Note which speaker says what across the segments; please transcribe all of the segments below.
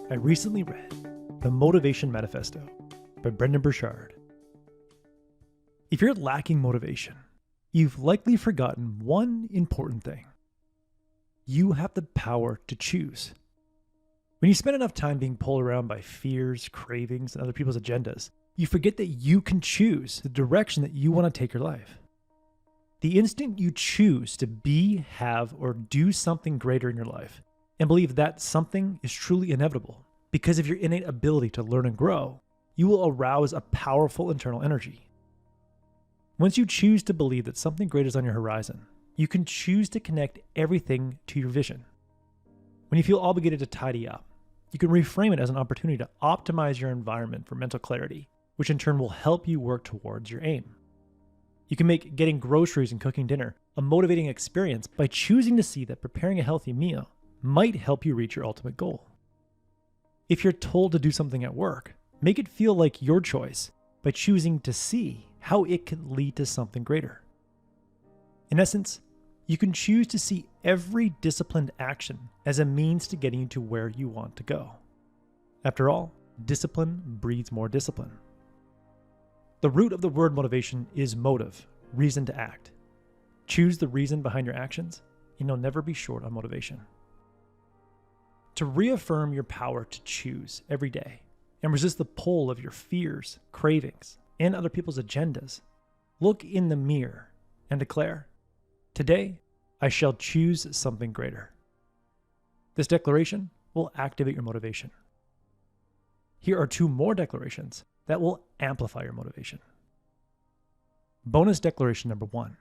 Speaker 1: I recently read The Motivation Manifesto by Brendon Burchard. If you're lacking motivation, you've likely forgotten one important thing. You have the power to choose. When you spend enough time being pulled around by fears, cravings, and other people's agendas, you forget that you can choose the direction that you want to take your life. The instant you choose to be, have, or do something greater in your life, and believe that something is truly inevitable, because of your innate ability to learn and grow, you will arouse a powerful internal energy. Once you choose to believe that something great is on your horizon, you can choose to connect everything to your vision. When you feel obligated to tidy up, you can reframe it as an opportunity to optimize your environment for mental clarity, which in turn will help you work towards your aim. You can make getting groceries and cooking dinner a motivating experience by choosing to see that preparing a healthy meal might help you reach your ultimate goal. If you're told to do something at work, make it feel like your choice by choosing to see how it could lead to something greater. In essence, you can choose to see every disciplined action as a means to getting you to where you want to go. After all, discipline breeds more discipline. The root of the word motivation is motive, reason to act. Choose the reason behind your actions, and you'll never be short on motivation. To reaffirm your power to choose every day and resist the pull of your fears, cravings, and other people's agendas, look in the mirror and declare, "Today, I shall choose something greater." This declaration will activate your motivation. Here are 2 more declarations that will amplify your motivation. Bonus declaration number 1.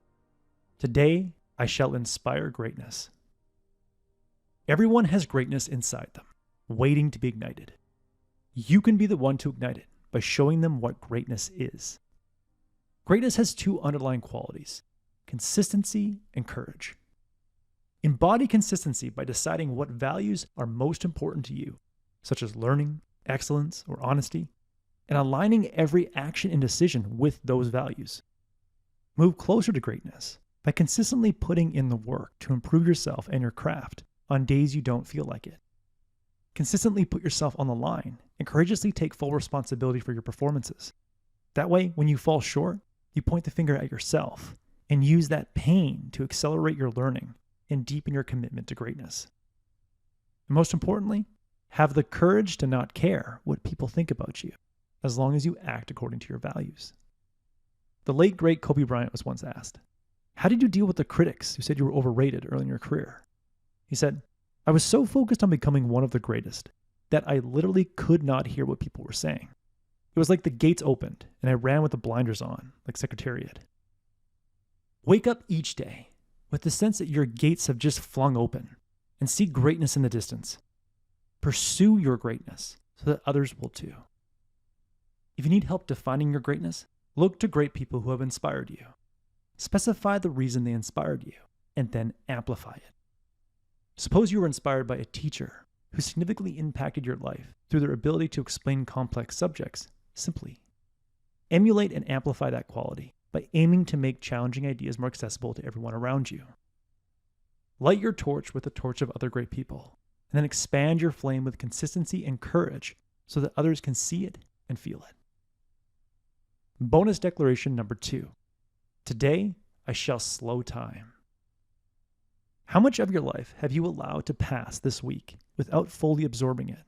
Speaker 1: Today, I shall inspire greatness. Everyone has greatness inside them, waiting to be ignited. You can be the one to ignite it by showing them what greatness is. Greatness has 2 underlying qualities: consistency and courage. Embody consistency by deciding what values are most important to you, such as learning, excellence, or honesty, and aligning every action and decision with those values. Move closer to greatness by consistently putting in the work to improve yourself and your craft on days you don't feel like it. Consistently put yourself on the line and courageously take full responsibility for your performances. That way, when you fall short, you point the finger at yourself and use that pain to accelerate your learning and deepen your commitment to greatness. And most importantly, have the courage to not care what people think about you, as long as you act according to your values. The late, great Kobe Bryant was once asked, "How did you deal with the critics who said you were overrated early in your career?" He said, "I was so focused on becoming one of the greatest that I literally could not hear what people were saying. It was like the gates opened and I ran with the blinders on, like Secretariat." Wake up each day with the sense that your gates have just flung open and see greatness in the distance. Pursue your greatness so that others will too. If you need help defining your greatness, look to great people who have inspired you. Specify the reason they inspired you and then amplify it. Suppose you were inspired by a teacher who significantly impacted your life through their ability to explain complex subjects simply. Emulate and amplify that quality by aiming to make challenging ideas more accessible to everyone around you. Light your torch with the torch of other great people, and then expand your flame with consistency and courage so that others can see it and feel it. Bonus declaration number 2. Today, I shall slow time. How much of your life have you allowed to pass this week without fully absorbing it?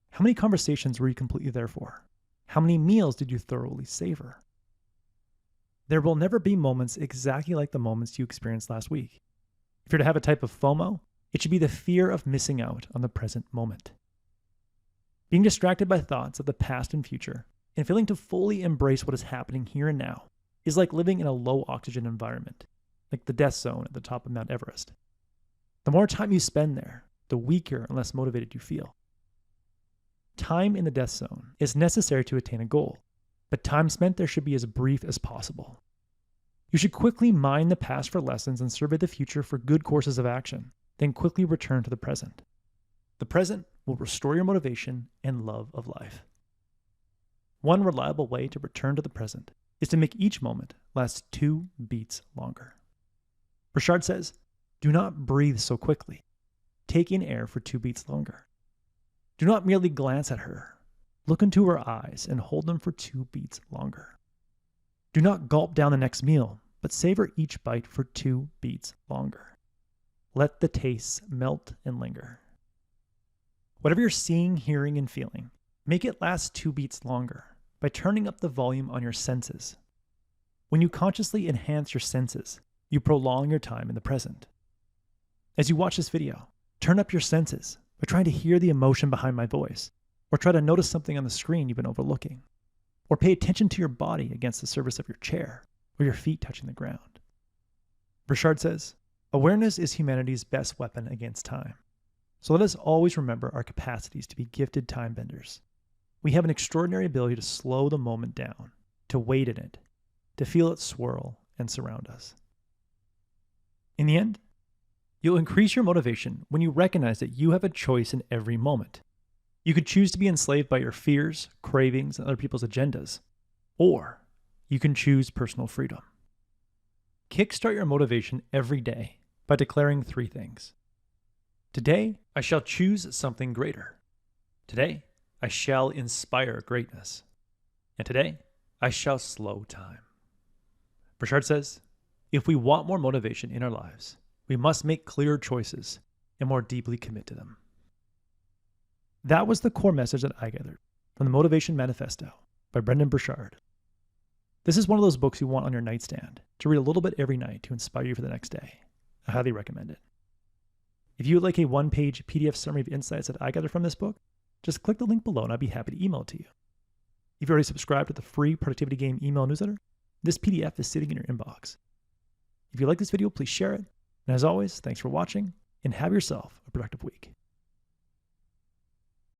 Speaker 1: How many conversations were you completely there for? How many meals did you thoroughly savor? There will never be moments exactly like the moments you experienced last week. If you're to have a type of FOMO, it should be the fear of missing out on the present moment. Being distracted by thoughts of the past and future and failing to fully embrace what is happening here and now is like living in a low oxygen environment, like the death zone at the top of Mount Everest. The more time you spend there, the weaker and less motivated you feel. Time in the death zone is necessary to attain a goal, but time spent there should be as brief as possible. You should quickly mine the past for lessons and survey the future for good courses of action, then quickly return to the present. The present will restore your motivation and love of life. One reliable way to return to the present is to make each moment last 2 beats longer. Burchard says, "Do not breathe so quickly. Take in air for 2 beats longer." Do not merely glance at her. Look into her eyes and hold them for 2 beats longer. Do not gulp down the next meal, but savor each bite for 2 beats longer. Let the tastes melt and linger. Whatever you're seeing, hearing, and feeling, make it last 2 beats longer by turning up the volume on your senses. When you consciously enhance your senses, you prolong your time in the present. As you watch this video, turn up your senses by trying to hear the emotion behind my voice, or try to notice something on the screen you've been overlooking, or pay attention to your body against the surface of your chair, or your feet touching the ground. Burchard says, awareness is humanity's best weapon against time. So let us always remember our capacities to be gifted time benders. We have an extraordinary ability to slow the moment down, to wait in it, to feel it swirl and surround us. In the end, you'll increase your motivation when you recognize that you have a choice in every moment. You could choose to be enslaved by your fears, cravings, and other people's agendas, or you can choose personal freedom. Kickstart your motivation every day by declaring 3 things. Today, I shall choose something greater. Today, I shall inspire greatness. And today, I shall slow time. Burchard says, if we want more motivation in our lives, we must make clearer choices and more deeply commit to them. That was the core message that I gathered from the Motivation Manifesto by Brendon Burchard. This is one of those books you want on your nightstand to read a little bit every night to inspire you for the next day. I highly recommend it. If you would like a 1-page PDF summary of insights that I gathered from this book, just click the link below and I'd be happy to email it to you. If you already subscribed to the free Productivity Game email newsletter, this PDF is sitting in your inbox. If you like this video, please share it. And as always, thanks for watching and have yourself a productive week.